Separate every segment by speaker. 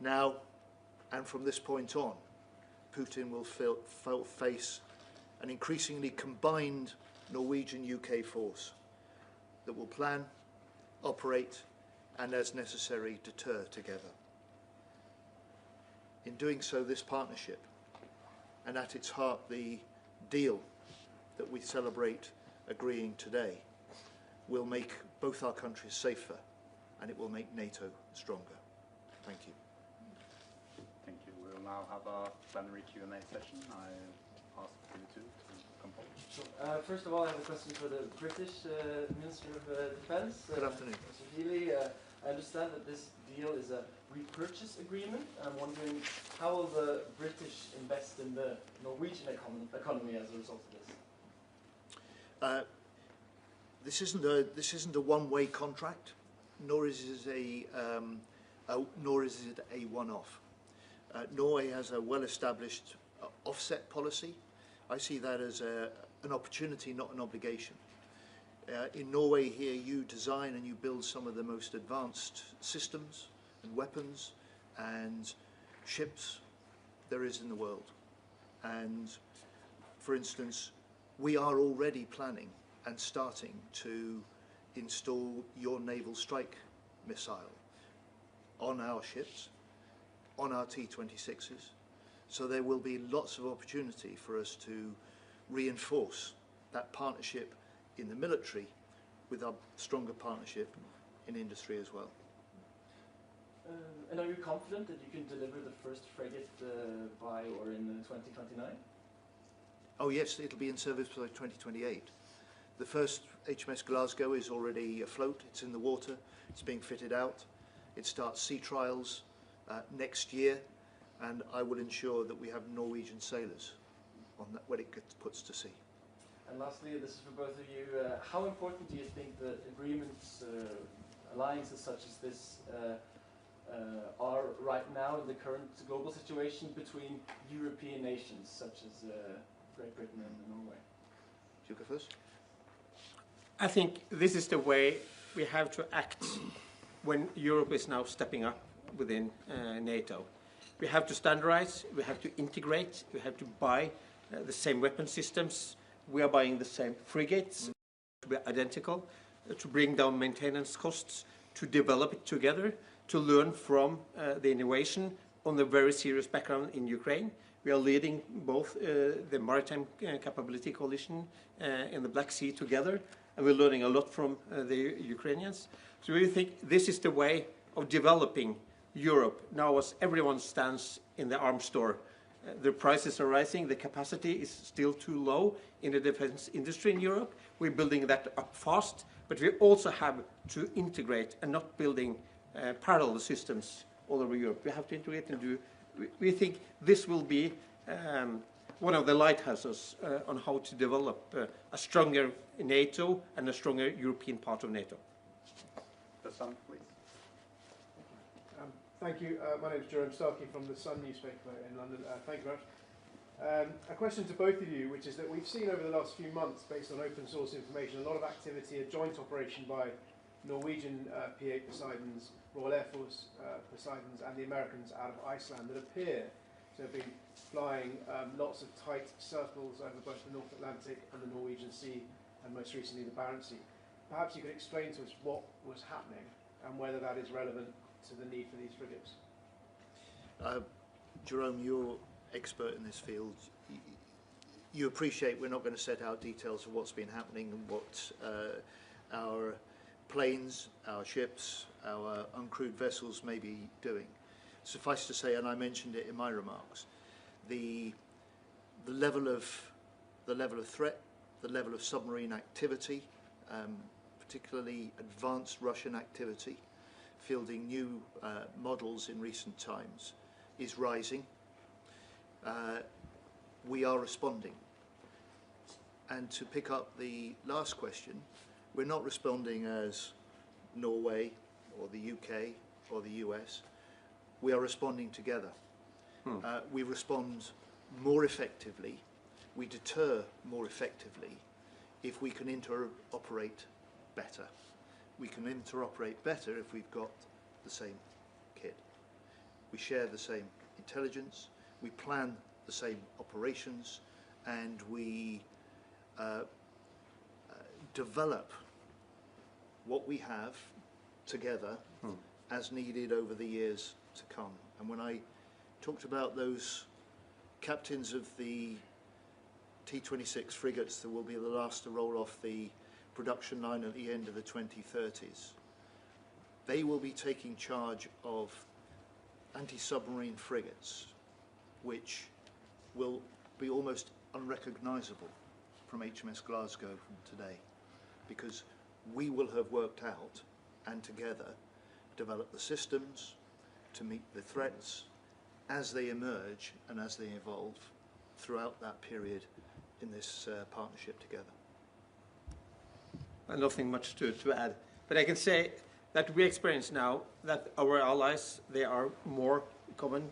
Speaker 1: Now, and from this point on, Putin will face an increasingly combined Norwegian-UK force that will plan, operate, and as necessary, deter together. In doing so, this partnership, and at its heart the deal that we celebrate agreeing today, will make both our countries safer, and it will make NATO stronger. Thank you.
Speaker 2: Thank you. We will now have a plenary Q&A session. I ask you two to come forward.
Speaker 3: Sure. First of all, I have a question for the British Minister of Defence.
Speaker 1: Good afternoon.
Speaker 3: Mr. Healey. I understand that this deal is a repurchase agreement. I'm wondering how will the British invest in the Norwegian economy as a result of this?
Speaker 1: This isn't a one-way contract, nor is it a one-off. Norway has a well-established offset policy. I see that as an opportunity, not an obligation. In Norway here, you design and you build some of the most advanced systems and weapons and ships there is in the world. And for instance, we are already planning and starting to install your naval strike missile on our ships, on our T-26s. So there will be lots of opportunity for us to reinforce that partnership in the military with our stronger partnership in industry as well.
Speaker 3: And are you confident that you can deliver the first frigate by or in 2029?
Speaker 1: Oh yes, it'll be in service by 2028. The first HMS Glasgow is already afloat, it's in the water, it's being fitted out. It starts sea trials next year, and I will ensure that we have Norwegian sailors on that when it puts to sea.
Speaker 3: And lastly, this is for both of you, how important do you think that agreements, alliances such as this are right now in the current global situation between European nations such as Great Britain and Norway?
Speaker 1: Do you go first?
Speaker 4: I think this is the way we have to act when Europe is now stepping up within NATO. We have to standardize, we have to integrate, we have to buy the same weapon systems. We are buying the same frigates, to be identical, to bring down maintenance costs, to develop it together, to learn from the innovation on the very serious background in Ukraine. We are leading both the Maritime Capability Coalition in the Black Sea together, and we're learning a lot from the Ukrainians. So we think this is the way of developing Europe. Now as everyone stands in the arms store, the prices are rising, the capacity is still too low in the defense industry in Europe. We're building that up fast, but we also have to integrate and not building parallel systems all over Europe. We have to integrate and do. We think this will be one of the lighthouses on how to develop a stronger NATO and a stronger European part of NATO.
Speaker 2: The Sun, please.
Speaker 5: Thank you. My name is Jerome Starkey from the Sun newspaper in London. Thank you very much. A question to both of you, which is that we've seen over the last few months, based on open source information, a lot of activity, a joint operation by Norwegian P-8 Poseidons, Royal Air Force Poseidons, and the Americans out of Iceland that appear to have been flying lots of tight circles over both the North Atlantic and the Norwegian Sea, and most recently the Barents Sea. Perhaps you could explain to us what was happening and whether that is relevant to the need for these frigates.
Speaker 1: Jerome, you're expert in this field. You appreciate we're not going to set out details of what's been happening and what our planes, our ships, our uncrewed vessels may be doing. Suffice to say, and I mentioned it in my remarks, the level of threat, the level of submarine activity, particularly advanced Russian activity, fielding new models in recent times, is rising. We are responding. And to pick up the last question, we're not responding as Norway or the UK or the US. We are responding together. We respond more effectively, we deter more effectively if we can interoperate better. We can interoperate better if we've got the same kit. we share the same intelligence, we plan the same operations, and we develop what we have together as needed over the years to come. And when I talked about those captains of the T-26 frigates that will be the last to roll off the production line at the end of the 2030s, they will be taking charge of anti-submarine frigates, which will be almost unrecognisable from HMS Glasgow from today, because we will have worked out and together developed the systems to meet the threats as they emerge and as they evolve throughout that period in this partnership together.
Speaker 4: Nothing much to add, but I can say that we experience now that our allies, they are more common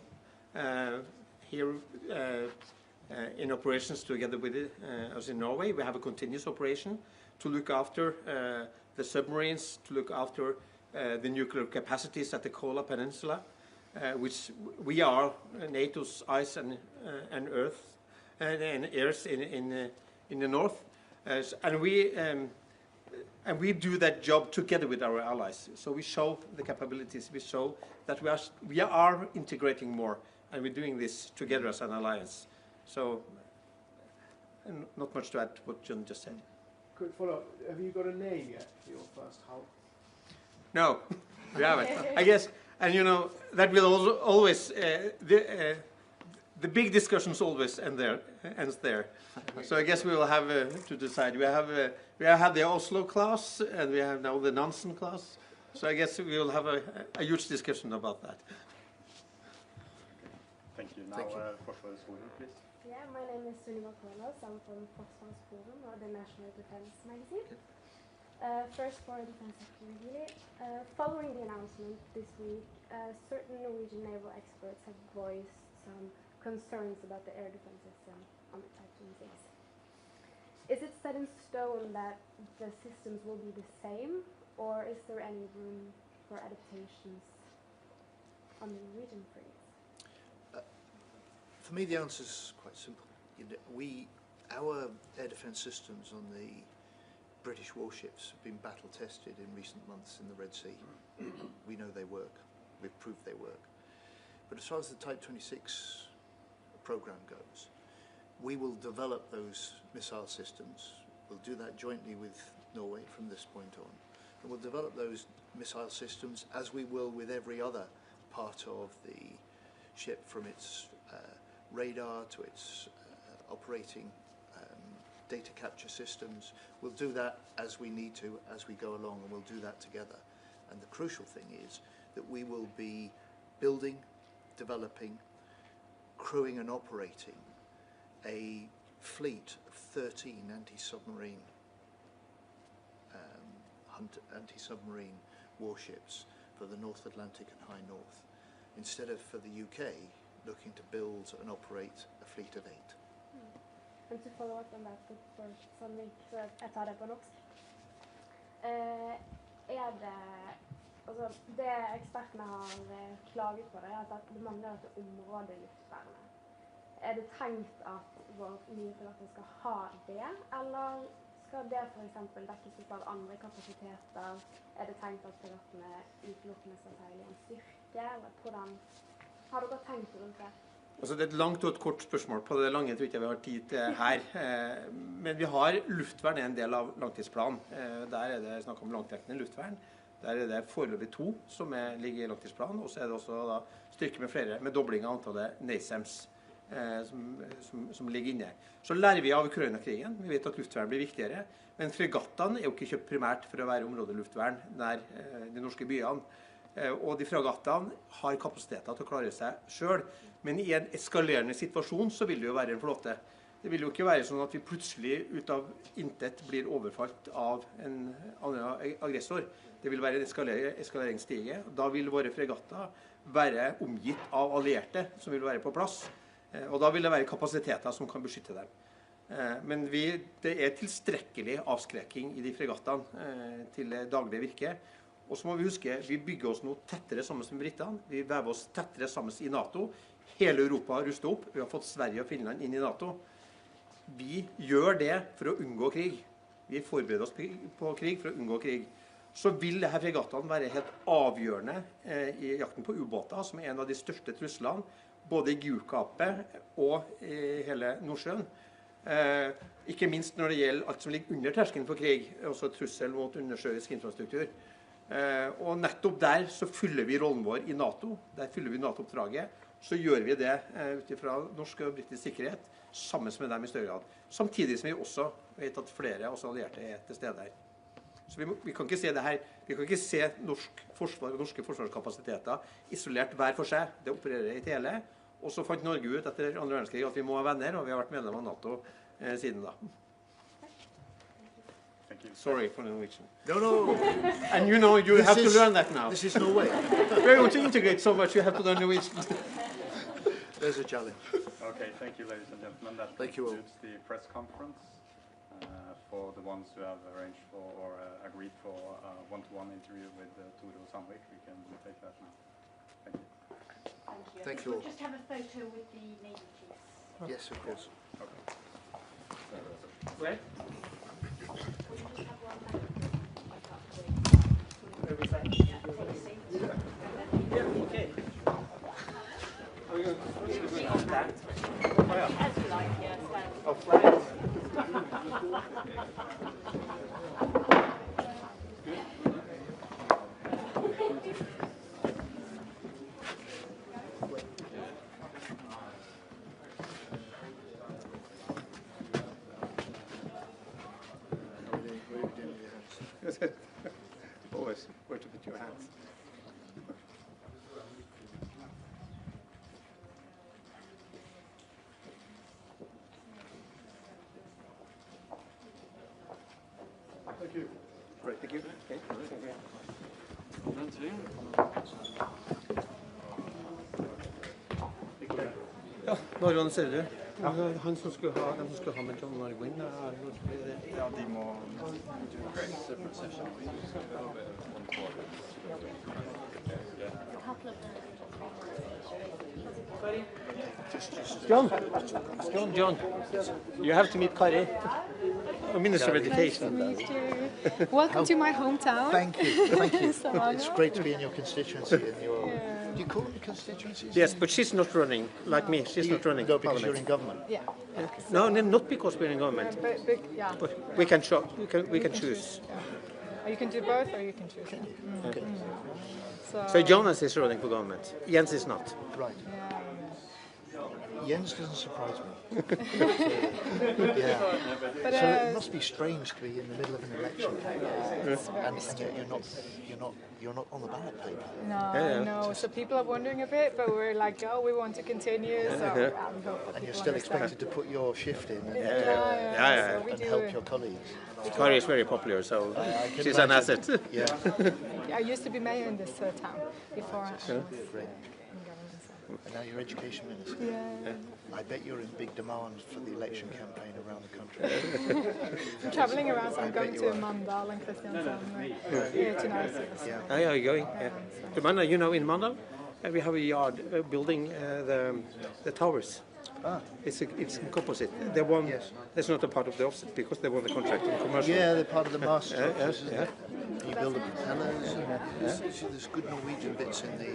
Speaker 4: here in operations together with us in Norway. We have a continuous operation to look after the submarines, to look after the nuclear capacities at the Kola Peninsula, which we are NATO's eyes and earth and ears in the north, and we do that job together with our allies. So we show the capabilities, we show that we are integrating more, and we're doing this together as an alliance. So not much to add to what John just said.
Speaker 5: Quick follow-up, have you got a name yet for your first hull?
Speaker 4: No, we haven't. I guess, and you know, that will also always, the big discussions always ends there. So I guess we will have to decide. We have had the Oslo class, and we have now the Nansen class. So I guess we will have a huge discussion about that.
Speaker 2: Thank you. Now, Forsvarsforum, please.
Speaker 6: Yeah, my name is Sunniva Kolos. I'm from Forsvarsforum, or the National Defense magazine. First for Defense Secretary Healey. Following the announcement this week, certain Norwegian naval experts have voiced some concerns about the air defense system on the Type 26. Is it set in stone that the systems will be the same, or is there any room for adaptations on the Norwegian frigates?
Speaker 1: For me, the answer is quite simple. Our air defence systems on the British warships have been battle tested in recent months in the Red Sea. We know they work. We've proved they work. But as far as the Type 26 program goes, we will develop those missile systems. We'll do that jointly with Norway from this point on. And we'll develop those missile systems as we will with every other part of the ship, from its radar to its operating data capture systems. We'll do that as we need to, as we go along, and we'll do that together. And the crucial thing is that we will be building, developing, crewing and operating a fleet of 13 anti-submarine warships for the North Atlantic and High North, instead of for the UK looking to build and operate a fleet of 8.
Speaker 6: And to follow up on that for Sandvik, så jeg tar det på norsk. Det ekspertene har klaget på, det at det mangler et område i luftvernet. Det tenkt at vår nye piloter skal ha det, eller skal det for eksempel dekkes ut av andre kapasiteter? Det tenkt at pilotene utelukkende skal seile i en styrke, eller hvordan har dere tenkt rundt det?
Speaker 4: Altså, det er et langt og et kort spørsmål. På det lange tror jeg ikke vi har tid til her. Men vi har luftvern en del av langtidsplanen. Der det snakk om langtrekkende luftvern. Der det foreløpig 2 som ligger i langtidsplanen, og så det også da styrke med flere, med dobling av antallet NASAMS som ligger inne. Så lærer vi av Ukraina-krigen. Vi vet at luftvern blir viktigere, men fregattene jo ikke kjøpt primært for å være områdeluftvern nær de norske byene. Og de fregattene har kapasiteter til å klare seg selv, men i en eskalerende situasjon så vil det jo være en flåte. Det vil jo ikke være sånn at vi plutselig ut av intet blir overfalt av en annen aggressor. Det vil være en eskaleringsstige. Da vil våre fregatter være omgitt av allierte som vil være på plass, og da vil det være kapasiteter som kan beskytte dem. Men det tilstrekkelig avskrekking i de fregattene til daglig virke. Og så må vi huske, vi bygger oss nå tettere sammen med britene. Vi vever oss tettere sammen i NATO. Hele Europa har rustet opp. Vi har fått Sverige og Finland inn i NATO. Vi gjør det for å unngå krig. Vi forbereder oss på krig for å unngå krig. Så vil disse fregattene være helt avgjørende i jakten på ubåter, som er en av de største truslene, både i Gulfgapet og i hele Nordsjøen. Ikke minst når det gjelder alt som ligger under terskelen for krig, også trussel mot undersjøisk infrastruktur. Og nettopp der så fyller vi rollen vår i NATO. Der fyller vi NATO-oppdraget. Så gjør vi det ut fra norsk og britisk sikkerhet sammen med dem i større grad. Samtidig som vi også vet at flere av oss allierte er til stede her. Så vi kan ikke se det her. Vi kan ikke se norsk forsvar og norske forsvarskapasiteter isolert hver for seg. Det opererer i hele. Og så fant Norge ut etter andre verdenskrig at vi må ha venner, og vi har vært medlem av NATO siden da. Sorry for the Norwegian.
Speaker 1: No.
Speaker 4: And you know, you have to learn that now.
Speaker 1: This is Norway.
Speaker 4: We want to integrate so much, you have to learn Norwegian.
Speaker 1: There's a challenge.
Speaker 2: Okay, thank you, ladies and gentlemen. That
Speaker 1: Thank you all.
Speaker 2: concludes the press conference. For the ones who have arranged for or agreed for a one-to-one interview with Tore Sandvik, we can take that now. Thank you.
Speaker 7: Thank you.
Speaker 1: Thank you
Speaker 7: We'll
Speaker 1: all.
Speaker 7: just have a photo with the Navy chiefs.
Speaker 1: Yes, of course.
Speaker 2: Okay.
Speaker 4: Where?
Speaker 7: We'll just have one photo.
Speaker 4: Where we say?
Speaker 7: Yeah, take a seat.
Speaker 4: Yeah, okay. Are we going to stand?
Speaker 7: As you like, yeah, stand.
Speaker 4: Oh, flat. Always where to put your hands.
Speaker 5: Thank you.
Speaker 4: Great, thank you. Okay. Ja, nå organiserer du. Han som skulle ha, den som skulle ha med John Norway.
Speaker 2: Ja, de må separate session.
Speaker 4: John, you have to meet Kari, Minister of Education.
Speaker 8: Nice to meet you. Welcome to my hometown.
Speaker 1: Thank you.
Speaker 8: Savannah.
Speaker 1: It's great to be in your constituency. Do you call them constituencies?
Speaker 4: Yes, but she's not running, like me. She's not running
Speaker 1: No,
Speaker 4: for
Speaker 1: because you're in
Speaker 4: parliament.
Speaker 1: government.
Speaker 8: Yeah.
Speaker 4: No, not because we're in government.
Speaker 8: But yeah.
Speaker 4: But we can choose.
Speaker 8: Or you can do both, or you can choose.
Speaker 1: Okay.
Speaker 4: So Jonas is running for government. Jens is not.
Speaker 1: Right.
Speaker 8: Yeah.
Speaker 1: Jens doesn't surprise me. Yeah.
Speaker 8: But
Speaker 1: So it must be strange to be in the middle of an election campaign, and yet you're not on the ballot paper.
Speaker 8: no. So people are wondering a bit, but we're like, oh, we want to continue. So we hope that
Speaker 1: And you're
Speaker 8: people
Speaker 1: still
Speaker 8: understand.
Speaker 1: expected to put your shift in and,
Speaker 4: Yeah.
Speaker 8: So we
Speaker 1: and
Speaker 8: do.
Speaker 1: help your colleagues.
Speaker 4: Kari is very popular, so
Speaker 1: I can
Speaker 4: she's an
Speaker 1: imagine.
Speaker 4: asset.
Speaker 1: Yeah.
Speaker 8: I used to be mayor in this town before I was in
Speaker 1: Great.
Speaker 8: government. So.
Speaker 1: And now you're education minister.
Speaker 8: Yeah.
Speaker 1: I bet you're in big demand for the election campaign around the country.
Speaker 8: I'm traveling around, so I'm going to Mandal and Kristiansand here tonight. So.
Speaker 1: Yeah.
Speaker 4: Oh, yeah, you're going. Yeah. To Mandal, you know, in Mandal, we have a yard building the towers. It's a composite. They won.
Speaker 1: Yes.
Speaker 4: That's not a part of the offset because they won the contract in commercial.
Speaker 1: Yeah, they're part of the master
Speaker 4: Yeah,
Speaker 1: structures,
Speaker 4: yeah,
Speaker 1: isn't
Speaker 4: yeah.
Speaker 1: it? You build the propellers, and there's good Norwegian bits in the...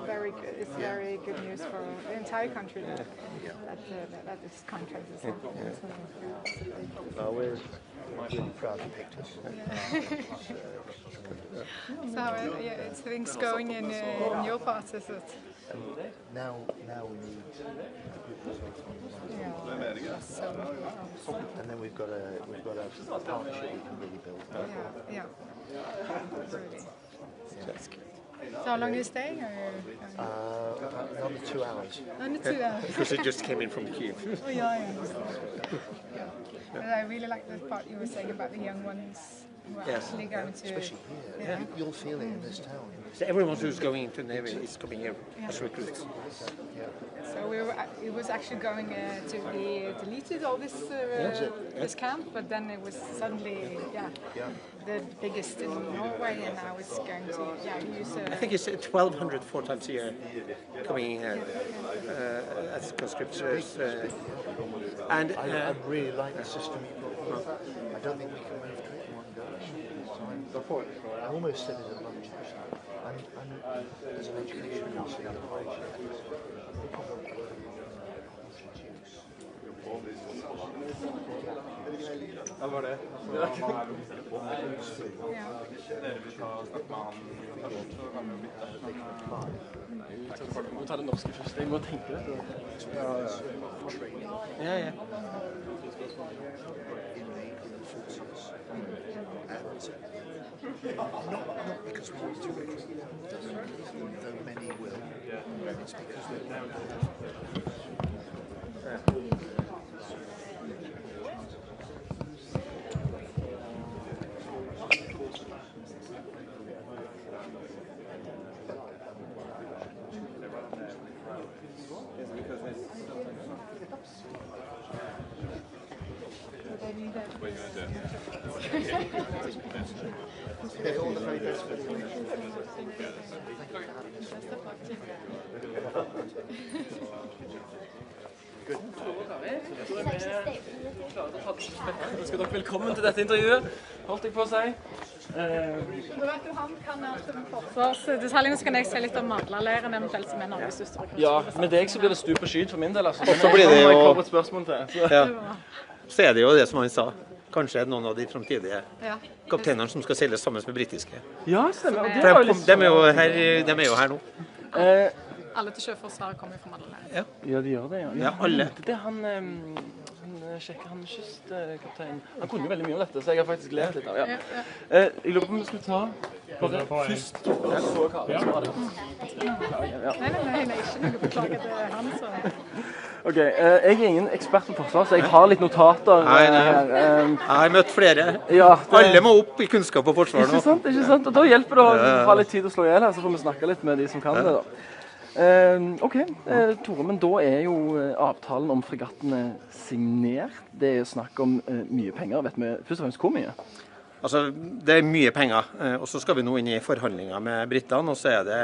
Speaker 8: Very good. It's very good news for the entire country that this contract is on.
Speaker 1: We're really proud you picked us.
Speaker 8: So it's things going in your part, is it?
Speaker 1: Now we need
Speaker 8: Yeah. So,
Speaker 1: and then we've got a partnership we can really build.
Speaker 8: yeah. Really. That's good. So how long are you staying?
Speaker 1: Another 2 hours.
Speaker 8: Only 2 hours.
Speaker 4: Because it just came in from Kiev.
Speaker 8: Oh yeah, I understand. But I really like the part you were saying about the young ones we're actually going to...
Speaker 1: Especially here. You'll feel it in this town.
Speaker 4: So everyone who's going into Navy is coming here as recruits.
Speaker 8: So it was actually going to be deleted, all this this camp, but then it was suddenly, the biggest in Norway, and now it's going to use...
Speaker 4: I think it's 1,200 4 times a year coming here as conscripts. And
Speaker 1: I really like the system you've got. I don't think we can move to it in one go. I almost said it at lunch actually. And as an education policy,
Speaker 3: Må ta det norske først. Jeg må tenke det.
Speaker 4: yeah.
Speaker 1: Not because we want to recruit them, though many will. It's because we don't all the very best for the
Speaker 3: Skal dere velkommen til dette intervjuet, holdt jeg på å si.
Speaker 8: Du vet jo, han kan alt om forsvarsdetaljene, så kan jeg se litt om Madlaleiren eventuelt, som Norges største rekrutt.
Speaker 3: Ja, med deg så blir det stup og skyt for min del, altså.
Speaker 4: Og så blir det jo...
Speaker 3: Jeg et spørsmål til.
Speaker 4: Så det jo det som han sa. Kanskje noen av de fremtidige kapteinerne som skal seile sammen med britiske.
Speaker 3: Ja, stemmer.
Speaker 4: De er jo her nå.
Speaker 8: Alle til Sjøforsvaret kommer fra Madlaleiren.
Speaker 3: Ja, de gjør det,
Speaker 4: Ja, alle.
Speaker 3: Det er han kystkapteinen. Han kunne jo veldig mye om dette, så jeg har faktisk lært litt av. Jeg lurer på om vi skulle ta bare først Tore, så Karin, så var det.
Speaker 8: Nei, ikke noe beklager til han, så...
Speaker 3: Ok, jeg er ingen ekspert på forsvar, så jeg har litt notater her.
Speaker 4: Jeg har møtt flere. Alle må opp i kunnskap på forsvar nå.
Speaker 3: Ikke sant? Og da hjelper det å ha litt tid å slå ihjel her, så får vi snakke litt med de som kan det da. Ok, Tore, men da er jo avtalen om fregattene signert. Det er snakk om mye penger. Vet vi først og fremst hvor mye?
Speaker 4: Altså, det er mye penger, og så skal vi nå inn i forhandlinger med Britene, og så er det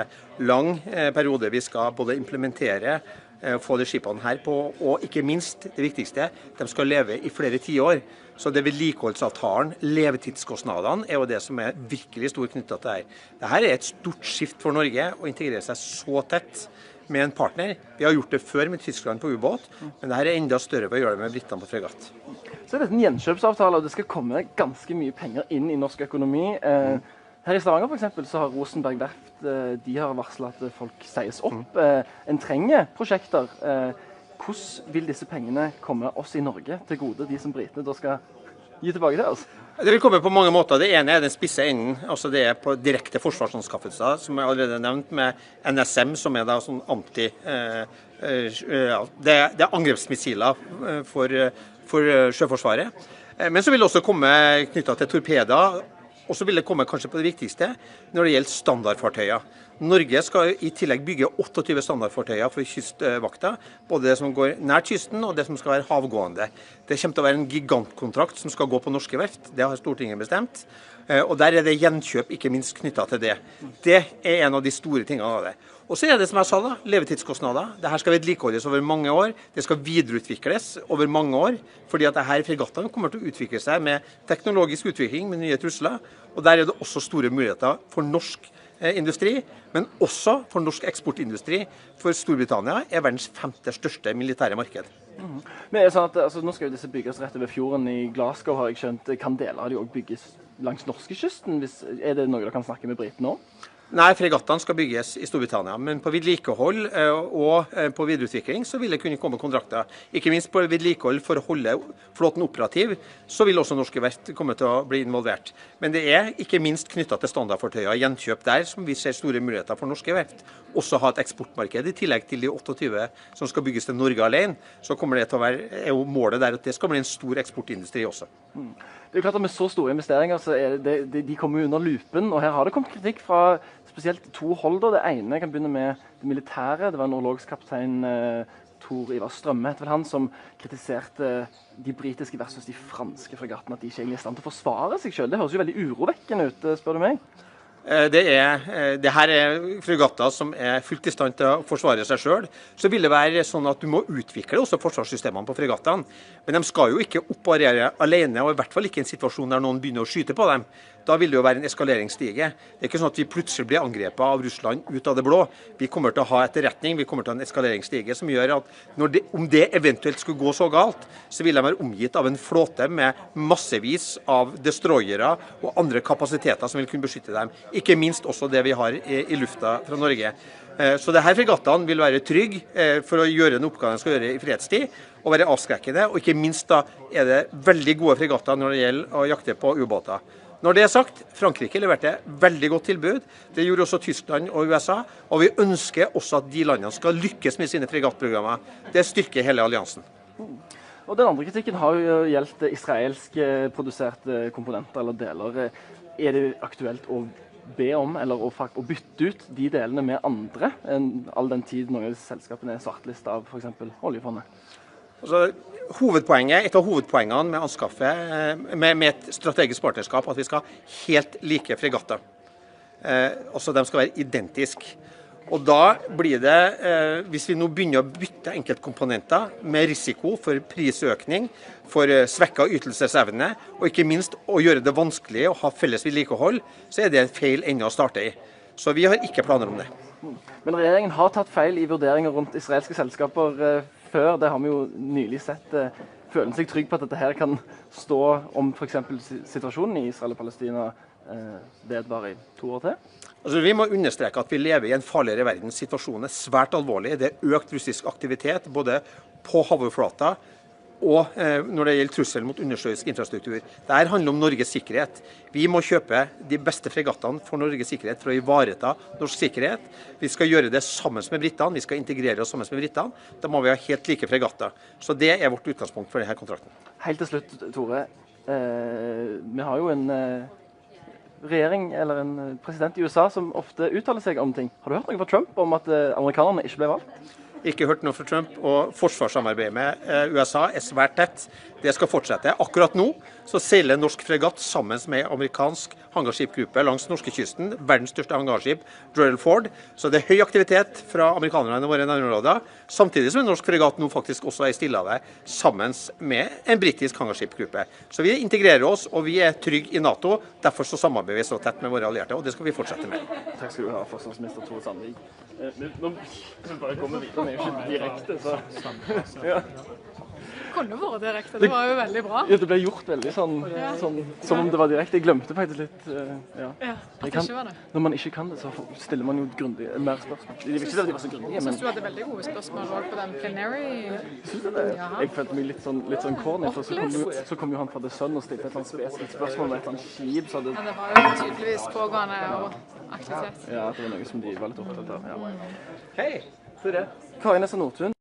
Speaker 4: lang periode vi skal både implementere, få de skipene her på, og ikke minst det viktigste, de skal leve i flere 10 år. Så det vedlikeholdsavtalen, levetidskostnadene, er jo det som er virkelig stor knyttet til her. Dette er et stort skift for Norge å integrere seg så tett med en partner. Vi har gjort det før med Tyskland på ubåt, men dette er enda større ved å gjøre det med Britene på fregatt.
Speaker 3: Så er dette en gjenkjøpsavtale, og det skal komme ganske mye penger inn i norsk økonomi. Her i Stavanger for eksempel, så har Rosenberg Verft, de har varslet at folk sies opp. En trenger prosjekter. Hvordan vil disse pengene komme oss i Norge til gode, de som britene da skal gi tilbake til oss?
Speaker 4: Det vil komme på mange måter. Det ene er den spisse enden, altså det er på direkte forsvarsanskaffelser, som jeg allerede nevnt, med NSM, som er da sånn det er angrepsmissiler for Sjøforsvaret. Men så vil det også komme knyttet til torpeder, og så vil det komme kanskje på det viktigste når det gjelder standardfartøyer. Norge skal i tillegg bygge 28 standardfartøyer for kystvakta, både det som går nær kysten og det som skal være havgående. Det kommer til å være en gigantkontrakt som skal gå på norske verft, det har Stortinget bestemt, og der er det gjenkjøp ikke minst knyttet til det. Det er en av de store tingene av det. Og så er det som jeg sa da, levetidskostnader. Dette skal vedlikeholdes over mange år, det skal videreutvikles over mange år, fordi at dette fregattene kommer til å utvikle seg med teknologisk utvikling, med nye trusler, og der er det også store muligheter for norsk industri, men også for norsk eksportindustri, for Storbritannia er verdens 5. største militære marked.
Speaker 3: Men er det sånn at, nå skal jo disse bygges rett over fjorden i Glasgow, har jeg skjønt. Kan deler av de også bygges langs norskekysten? Er det noe dere kan snakke med britene om?
Speaker 4: Nei, fregattene skal bygges i Storbritannia, men på vedlikehold og på videreutvikling så vil det kunne komme kontrakter. Ikke minst på vedlikehold for å holde flåten operativ, så vil også norske verft komme til å bli involvert. Men det er ikke minst knyttet til standardfartøyer og gjenkjøp der, som vi ser store muligheter for norske verft. Også ha et eksportmarked i tillegg til de 28 som skal bygges til Norge alene, så kommer det til å være, er jo målet der at det skal bli en stor eksportindustri også.
Speaker 9: Det er jo klart at med så store investeringer så de kommer jo under lupen, og her har det kommet kritikk fra spesielt to hold. Det ene kan begynne med det militære. Det var Norlogskaptein Tor Ivar Strømme, heter vel han, som kritiserte de britiske versus de franske fregattene, at de ikke er i stand til å forsvare seg selv. Det høres jo veldig urovekkende ut, spør du meg.
Speaker 4: Det her er fregatter som er fullt i stand til å forsvare seg selv. Så vil det være sånn at du må utvikle også forsvarssystemene på fregattene. Men de skal jo ikke operere alene, og i hvert fall ikke i en situasjon der noen begynner å skyte på dem. Da vil det jo være en eskaleringsstige. Det er ikke sånn at vi plutselig blir angrepet av Russland ut av det blå. Vi kommer til å ha etterretning, vi kommer til å ha en eskaleringsstige som gjør at om det eventuelt skulle gå så galt, så vil de være omgitt av en flåte med massevis av destroyere og andre kapasiteter som vil kunne beskytte dem. Ikke minst også det vi har i lufta fra Norge. Så disse fregattene vil være trygge for å gjøre en oppgave de skal gjøre i fredstid, og være avskrekkende. Og ikke minst da er det veldig gode fregatter når det gjelder å jakte på ubåter. Når det er sagt, Frankrike leverte veldig godt tilbud. Det gjorde også Tyskland og USA. Og vi ønsker også at de landene skal lykkes med sine fregattprogrammer. Det styrker hele alliansen.
Speaker 9: Og den andre kritikken har jo gjeldt israelsk produserte komponenter eller deler. Er det aktuelt å be om eller å bytte ut de delene med andre, all den tid noen av selskapene er svartlistet av for eksempel oljefondet?
Speaker 4: Altså, et av hovedpoengene med anskaffet med et strategisk partnerskap at vi skal ha helt like fregatter. Altså de skal være identiske. Og da blir det, hvis vi nå begynner å bytte enkeltkomponenter med risiko for prisøkning, for svekket ytelsesevne, og ikke minst å gjøre det vanskelig å ha felles vedlikehold, så er det en feil ende å starte i. Så vi har ikke planer om det.
Speaker 9: Men regjeringen har tatt feil i vurderinger rundt israelske selskaper før. Det har vi jo nylig sett. Føler seg trygg på at dette her kan stå om for eksempel situasjonen i Israel og Palestina vedvarer i 2 år til?
Speaker 4: Altså, vi må understreke at vi lever i en farligere verden. Situasjonen er svært alvorlig. Det er økt russisk aktivitet både på havoverflata og når det gjelder trussel mot undersjøisk infrastruktur. Dette handler om Norges sikkerhet. Vi må kjøpe de beste fregattene for Norges sikkerhet for å ivareta norsk sikkerhet. Vi skal gjøre det sammen med britene. Vi skal integrere oss sammen med britene. Da må vi ha helt like fregatter. Så det er vårt utgangspunkt for denne kontrakten.
Speaker 9: Helt til slutt, Tore. Vi har jo en regjering eller en president i USA som ofte uttaler seg om ting. Har du hørt noe fra Trump om at amerikanerne ikke ble valgt?
Speaker 4: Ikke hørt noe fra Trump, og forsvarssamarbeidet med USA er svært tett. Det skal fortsette. Akkurat nå så seiler norsk fregatt sammen med amerikansk hangarskipgruppe langs norskekysten, verdens største hangarskip, Royal Ford. Så det er høy aktivitet fra amerikanerne i våre nærområder, samtidig som en norsk fregatt nå faktisk også er i Stillehavet sammen med en britisk hangarskipgruppe. Så vi integrerer oss, og vi er trygge i NATO. Derfor så samarbeider vi så tett med våre allierte, og det skal vi fortsette med.
Speaker 9: Takk skal du ha, forsvarsminister Tore Sandvik. Nå bare kommer vi videre, det er jo ikke direkte, så... Ja.
Speaker 8: Kunne vært direkte, det var jo veldig bra.
Speaker 9: Ja, det ble gjort veldig sånn som om det var direkte. Jeg glemte faktisk litt,
Speaker 8: ja, at det ikke var det.
Speaker 9: Når man ikke kan det, så stiller man jo grundig, mer spørsmål. Det er ikke det at de var så grundige, men...
Speaker 8: Jeg synes du hadde veldig gode spørsmål også på den plenary.
Speaker 9: Synes du det? Jeg følte meg litt sånn corny, for så kom jo han fra The Sun og stilte et eller annet spesielt spørsmål med et eller annet skip, så det...
Speaker 8: Ja, det var jo tydeligvis pågående og aktivitet.
Speaker 9: Ja, det var noe som de var litt opptatt av, ja.
Speaker 4: Hei,
Speaker 9: Karin Nessa Nordtun.